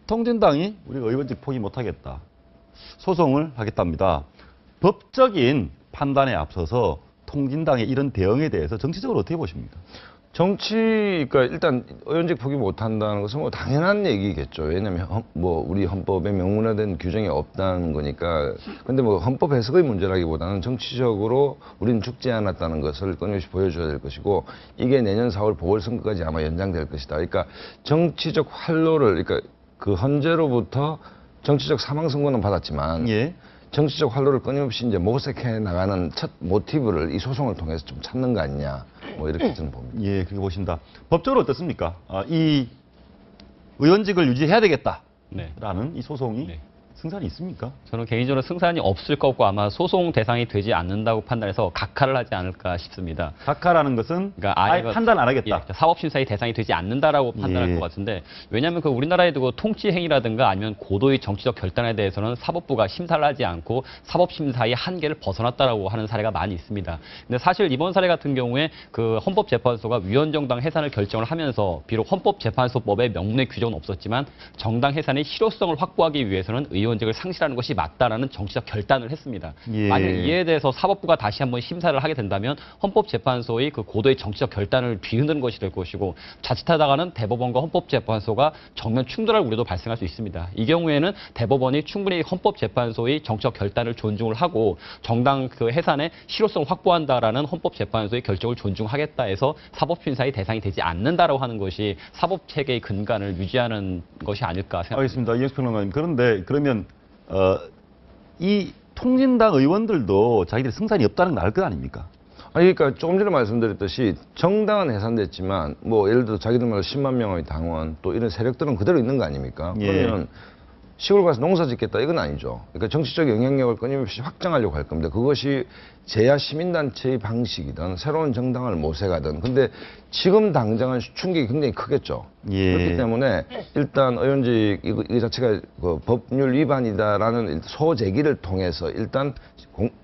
통진당이 우리가 의원직 포기 못하겠다. 소송을 하겠답니다. 법적인 판단에 앞서서 통진당의 이런 대응에 대해서 정치적으로 어떻게 보십니까? 그러니까 일단 의원직 포기 못한다는 것은 뭐 당연한 얘기겠죠. 왜냐하면 뭐 우리 헌법에 명문화된 규정이 없다는 거니까. 근데 뭐 헌법 해석의 문제라기보다는 정치적으로 우리는 죽지 않았다는 것을 끊임없이 보여줘야 될 것이고, 이게 내년 4월 보궐선거까지 아마 연장될 것이다. 그러니까 정치적 활로를, 그러니까 그 헌재로부터 정치적 사망 선고는 받았지만 예. 정치적 활로를 끊임없이 이제 모색해 나가는 첫 모티브를 이 소송을 통해서 좀 찾는 거 아니냐, 뭐 이렇게 저는 봅니다. 예, 그렇게 보신다. 법적으로 어떻습니까? 이 의원직을 유지해야 되겠다라는 네. 이 소송이 네. 승산이 있습니까? 저는 개인적으로 승산이 없을 거고 아마 소송 대상이 되지 않는다고 판단해서 각하를 하지 않을까 싶습니다. 각하라는 것은 그러니까 아예 판단 안 하겠다. 예, 사법심사의 대상이 되지 않는다라고 판단할 예. 것 같은데, 왜냐하면 그 우리나라의 그 통치 행위라든가 아니면 고도의 정치적 결단에 대해서는 사법부가 심사를 하지 않고 사법심사의 한계를 벗어났다라고 하는 사례가 많이 있습니다. 근데 사실 이번 사례 같은 경우에 그 헌법재판소가 위헌정당 해산을 결정을 하면서 비록 헌법재판소법에 명문의 규정은 없었지만 정당 해산의 실효성을 확보하기 위해서는 의원직을 상실하는 것이 맞다라는 정치적 결단을 했습니다. 예. 만약 이에 대해서 사법부가 다시 한번 심사를 하게 된다면 헌법재판소의 그 고도의 정치적 결단을 뒤흔드는 것이 될 것이고, 자칫하다가는 대법원과 헌법재판소가 정면 충돌할 우려도 발생할 수 있습니다. 이 경우에는 대법원이 충분히 헌법재판소의 정치적 결단을 존중을 하고 정당 그 해산의 실효성을 확보한다라는 헌법재판소의 결정을 존중하겠다 해서 사법심사의 대상이 되지 않는다라고 하는 것이 사법체계의 근간을 유지하는 것이 아닐까 생각합니다. 알겠습니다. 이영수 평론가님. 그런데 그러면 이 통진당 의원들도 자기들이 승산이 없다는 걸 알 것 아닙니까? 아니, 그러니까 조금 전에 말씀드렸듯이 정당은 해산됐지만 뭐 예를 들어 자기들 말로 10만 명의 당원 또 이런 세력들은 그대로 있는 거 아닙니까? 예. 그러면 시골 가서 농사 짓겠다 이건 아니죠. 그러니까 정치적 영향력을 끊임없이 확장하려고 할 겁니다. 그것이 제야 시민단체의 방식이든 새로운 정당을 모색하든. 근데 지금 당장은 충격이 굉장히 크겠죠. 예. 그렇기 때문에 일단 의원직 이 자체가 그 법률 위반이다라는 소제기를 통해서 일단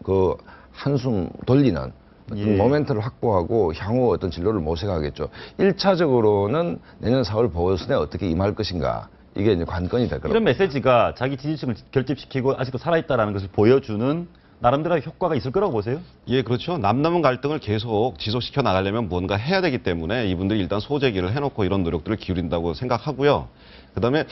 그 한숨 돌리는 어떤 예. 모멘트를 확보하고 향후 어떤 진로를 모색하겠죠. 1차적으로는 내년 4월 보궐선거에 어떻게 임할 것인가. 이게 이제 관건이 될 거라고. 이런 메시지가 자기 지지층을 결집시키고 아직도 살아있다는 것을 보여주는 나름대로의 효과가 있을 거라고 보세요? 예, 그렇죠. 남남은 갈등을 계속 지속시켜 나가려면 뭔가 해야 되기 때문에 이분들이 일단 소제기를 해놓고 이런 노력들을 기울인다고 생각하고요. 그다음에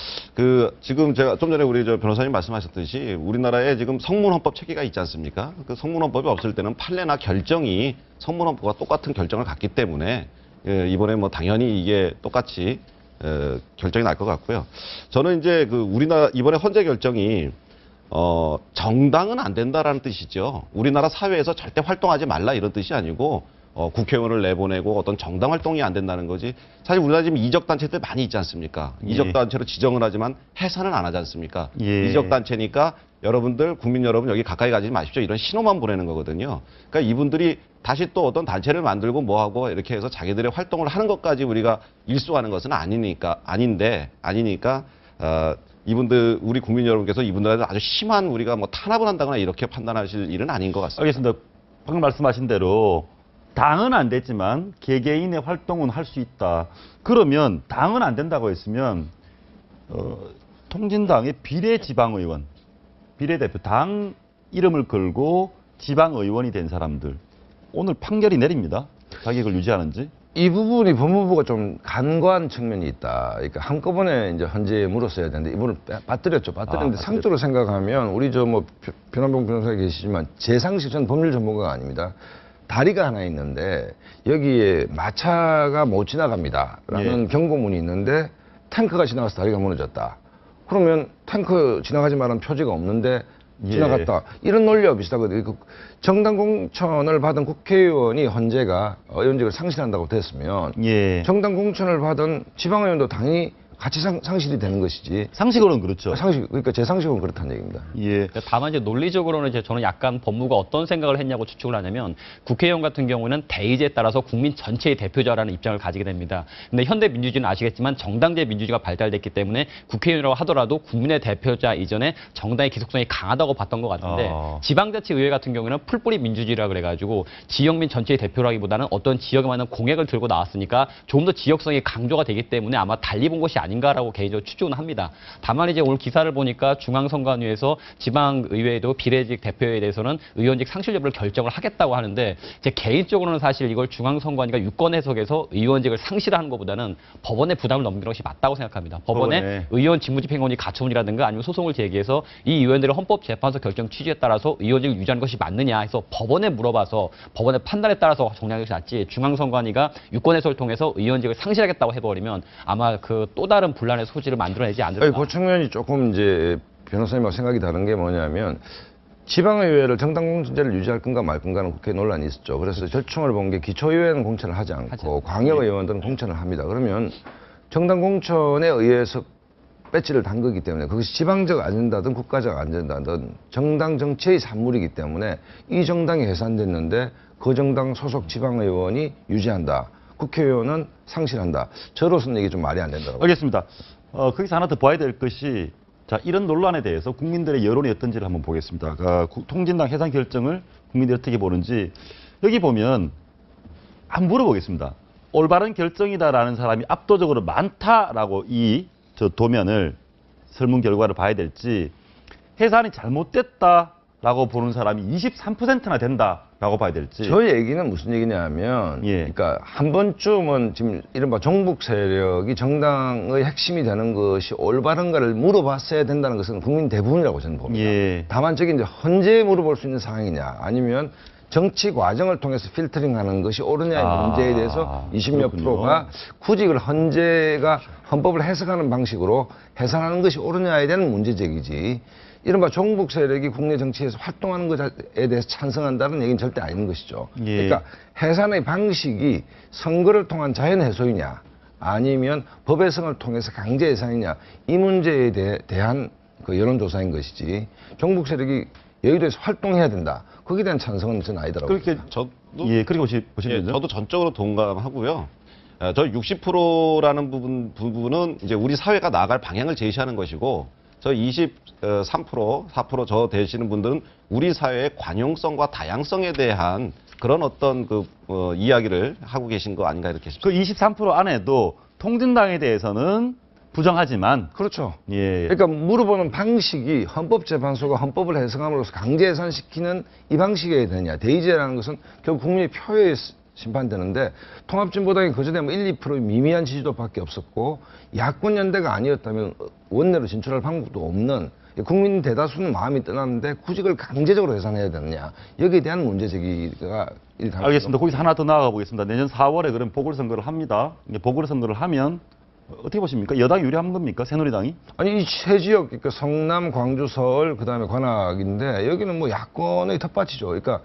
지금 제가 좀 전에 우리 변호사님 말씀하셨듯이 우리나라에 지금 성문헌법 체계가 있지 않습니까? 그 성문헌법이 없을 때는 판례나 결정이 성문헌법과 똑같은 결정을 갖기 때문에 이번에 뭐 당연히 이게 똑같이 결정이 날 것 같고요. 저는 이제 우리나라 이번에 헌재 결정이 정당은 안 된다라는 뜻이죠. 우리나라 사회에서 절대 활동하지 말라 이런 뜻이 아니고 국회의원을 내보내고 어떤 정당 활동이 안 된다는 거지. 사실 우리나라 지금 이적단체들 많이 있지 않습니까? 예. 이적단체로 지정을 하지만 해산은 안 하지 않습니까? 예. 이적단체니까 여러분들, 국민 여러분 여기 가까이 가지 마십시오. 이런 신호만 보내는 거거든요. 그러니까 이분들이 다시 또 어떤 단체를 만들고 뭐하고 이렇게 해서 자기들의 활동을 하는 것까지 우리가 일수하는 것은 아니니까 이분들, 우리 국민 여러분께서 이분들한테 아주 심한 우리가 뭐 탄압을 한다거나 이렇게 판단하실 일은 아닌 것 같습니다. 알겠습니다. 방금 말씀하신 대로 당은 안 됐지만 개개인의 활동은 할 수 있다. 그러면 당은 안 된다고 했으면 통진당의 비례지방의원, 비례대표, 당 이름을 걸고 지방의원이 된 사람들 오늘 판결이 내립니다. 자격을 유지하는지. 이 부분이 법무부가 좀 간과한 측면이 있다. 그러니까 한꺼번에 이제 헌재에 물었어야 되는데 이분을 빠뜨렸죠. 빠뜨렸는데 상적으로 생각하면 우리 변환봉 변호사 계시지만 제 상식, 저는 법률 전문가가 아닙니다. 다리가 하나 있는데 여기에 마차가 못 지나갑니다라는 예. 경고문이 있는데 탱크가 지나가서 다리가 무너졌다. 그러면 탱크 지나가지 말라는 표지가 없는데 지나갔다. 이런 논리와 비슷하거든요. 정당 공천을 받은 국회의원이 헌재가 의원직을 상실한다고 됐으면 예. 정당 공천을 받은 지방의원도 당연히 같이 상실이 되는 것이지. 상식으로는 그렇죠. 그러니까 제 상식은 그렇다는 얘기입니다. 예. 다만 이제 논리적으로는 이제 저는 약간 법무부가 어떤 생각을 했냐고 추측을 하냐면, 국회의원 같은 경우는 대의제에 따라서 국민 전체의 대표자라는 입장을 가지게 됩니다. 근데 현대 민주주의는 아시겠지만 정당제 민주주의가 발달됐기 때문에 국회의원이라고 하더라도 국민의 대표자 이전에 정당의 기속성이 강하다고 봤던 것 같은데, 지방자치의회 같은 경우는 풀뿌리 민주주의라 그래가지고 지역민 전체의 대표라기보다는 어떤 지역에 맞는 공약을 들고 나왔으니까 좀 더 지역성이 강조가 되기 때문에 아마 달리 본 것이 아닐까 아닌가라고 개인적으로 추정은 합니다. 다만 이제 오늘 기사를 보니까 중앙선관위에서 지방의회도 비례직 대표에 대해서는 의원직 상실 여부를 결정을 하겠다고 하는데 제 개인적으로는 사실 이걸 중앙선관위가 유권 해석에서 의원직을 상실하는 것보다는 법원에 부담을 넘기는 것이 맞다고 생각합니다. 법원에 법원에. 의원 직무집행권이 가처분이라든가 아니면 소송을 제기해서 이 의원들의 헌법재판소 결정 취지에 따라서 의원직을 유지하는 것이 맞느냐 해서 법원에 물어봐서 법원의 판단에 따라서 정리하는 것이 낫지 중앙선관위가 유권 해석을 통해서 의원직을 상실하겠다고 해버리면 아마 그 또 다른 분란의 소지를 만들어내지 않을까. 그 측면이 조금 이제 변호사님하고 생각이 다른 게 뭐냐면 지방의회를 정당 공천제를 유지할 건가 말 건가는 국회 논란이 있었죠. 그래서 절충을 본 게 기초의회는 공천을 하지 않고 광역의원들은 공천을 합니다. 그러면 정당 공천에 의해서 배지를 단 거기 때문에 그것이 지방적 아젠다든 국가적 아젠다든 정당 정치의 산물이기 때문에 이 정당이 해산됐는데 그 정당 소속 지방의원이 유지한다. 국회의원은 상실한다. 저로서는 이게 좀 말이 안 된다고. 알겠습니다. 거기서 하나 더 봐야 될 것이 자 이런 논란에 대해서 국민들의 여론이 어떤지를 한번 보겠습니다. 통진당 해산 결정을 국민들이 어떻게 보는지 여기 보면 한번 물어보겠습니다. 올바른 결정이다라는 사람이 압도적으로 많다라고 저 도면을 설문 결과를 봐야 될지 해산이 잘못됐다라고 보는 사람이 23%나 된다라고 봐야 될지. 저 얘기는 무슨 얘기냐면, 예. 그러니까 한 번쯤은 지금 이른바 종북 세력이 정당의 핵심이 되는 것이 올바른가를 물어봤어야 된다는 것은 국민 대부분이라고 저는 봅니다. 예. 다만 저게 이제 헌재에 물어볼 수 있는 상황이냐, 아니면 정치 과정을 통해서 필터링하는 것이 옳으냐의 문제에 대해서 20몇 그렇군요. 프로가 굳이 그걸 헌재가 헌법을 해석하는 방식으로 해산하는 것이 옳으냐에 대한 문제제기지. 이른바 종북 세력이 국내 정치에서 활동하는 것에 대해서 찬성한다는 얘기는 절대 아닌 것이죠. 예. 그러니까 해산의 방식이 선거를 통한 자연 해소이냐 아니면 법의 성을 통해서 강제 해산이냐 이 문제에 대한 그 여론조사인 것이지 종북 세력이 여의도에서 활동해야 된다. 거기에 대한 찬성은 저는 아니더라고요. 그렇게 저도 예 그렇게 보시면 저도 전적으로 동감하고요. 저 60%라는 부분은 이제 우리 사회가 나아갈 방향을 제시하는 것이고, 저 23%, 4% 저 되시는 분들은 우리 사회의 관용성과 다양성에 대한 그런 어떤 이야기를 하고 계신 거 아닌가 이렇게 싶습니다. 그 23% 안에도 통진당에 대해서는 부정하지만 그렇죠. 예. 그러니까 물어보는 방식이 헌법재판소가 헌법을 해석함으로써 강제 해산시키는 이 방식이어야 되느냐. 대의제라는 것은 결국 국민의 표에 심판되는데 통합진보당이 그전에 1, 2% 미미한 지지도밖에 없었고 야권 연대가 아니었다면 원내로 진출할 방법도 없는 국민 대다수는 마음이 떠났는데 굳이 그걸 강제적으로 해산해야 되느냐. 여기에 대한 문제제기가 알겠습니다. 거기서 하나 더 나아가 보겠습니다. 내년 4월에 그럼 보궐선거를 합니다. 이제 보궐선거를 하면 어떻게 보십니까? 여당이 유리한 겁니까? 새누리당이? 아니 이 세 지역 그러니까 성남, 광주, 서울 그다음에 관악인데 여기는 뭐 야권의 텃밭이죠. 그러니까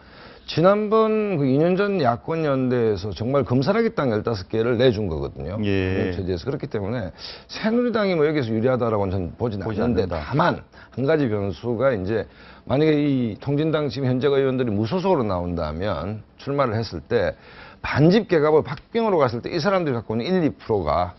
지난번 그 2년 전 야권 연대에서 정말 검사라기 땅 15개를 내준 거거든요. 예. 체제에서 그렇기 때문에 새누리당이 뭐 여기서 유리하다라고는 저는 보지 않는데 않는다. 다만 한 가지 변수가 이제 만약에 이 통진당 지금 현직 의원들이 무소속으로 나온다면 출마를 했을 때 반집 개갑을 박빙으로 갔을 때 이 사람들이 갖고 있는 1, 2%가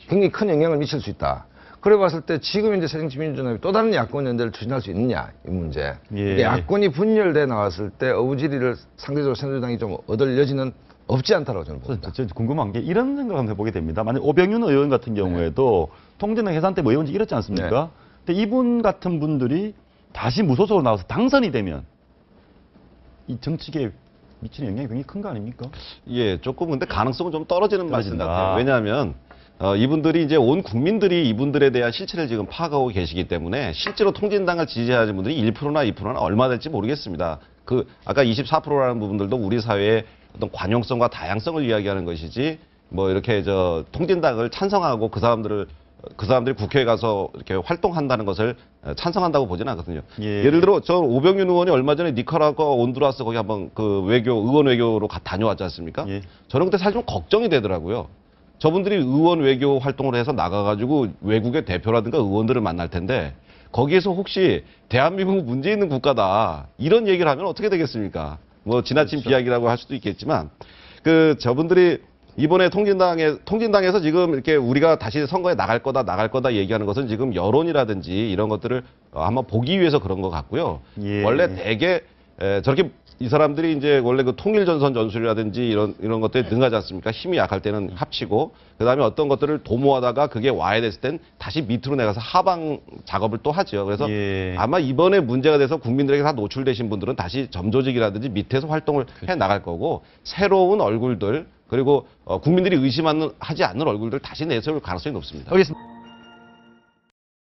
굉장히 큰 영향을 미칠 수 있다. 그래 봤을 때 지금 이제 새정치민주연합이 또 다른 야권 연대를 추진할 수 있느냐 이 문제. 예. 야권이 분열돼 나왔을 때 어부지리를 상대적으로 새누리당이 좀 얻을 여지는 없지 않다고 저는 봅니다. 저 궁금한 게 이런 생각 한번 해보게 됩니다. 만약 오병윤 의원 같은 경우에도 통진당 해산 때 뭐 의원직 잃었지 않습니까? 근데 이분 같은 분들이 다시 무소속으로 나와서 당선이 되면 이 정치계에 미치는 영향이 굉장히 큰 거 아닙니까? 예, 조금 근데 가능성은 좀 떨어지는 말씀 떨어진다. 같아요. 왜냐하면 이분들이 이제 온 국민들이 이분들에 대한 실체를 지금 파악하고 계시기 때문에 실제로 통진당을 지지하는 분들이 1%나 2%나 얼마 될지 모르겠습니다. 아까 24%라는 부분들도 우리 사회의 어떤 관용성과 다양성을 이야기하는 것이지 뭐 이렇게 통진당을 찬성하고 그 사람들이 국회에 가서 이렇게 활동한다는 것을 찬성한다고 보지는 않거든요. 예. 예를 들어 저 오병윤 의원이 얼마 전에 니카라과 온두라스 거기 한번 의원 외교로 다녀왔지 않습니까? 예. 저는 그때 사실 좀 걱정이 되더라고요. 저분들이 의원 외교 활동을 해서 나가가지고 외국의 대표라든가 의원들을 만날 텐데 거기에서 혹시 대한민국 문제 있는 국가다 이런 얘기를 하면 어떻게 되겠습니까? 뭐 지나친 비약이라고 할 수도 있겠지만 저분들이 이번에 통진당에서 지금 이렇게 우리가 다시 선거에 나갈 거다 얘기하는 것은 지금 여론이라든지 이런 것들을 한번 보기 위해서 그런 것 같고요. 예. 원래 대개 저렇게 이 사람들이 이제 원래 그 통일전선 전술이라든지 이런 것들에 능하지 않습니까? 힘이 약할 때는 합치고 그다음에 어떤 것들을 도모하다가 그게 와야 됐을 땐 다시 밑으로 내려가서 하방 작업을 또 하죠. 그래서 예. 아마 이번에 문제가 돼서 국민들에게 다 노출되신 분들은 다시 점조직이라든지 밑에서 활동을 해 나갈 거고 새로운 얼굴들 그리고 국민들이 의심하지 않는 얼굴들 다시 내세울 가능성이 높습니다. 알겠습니다.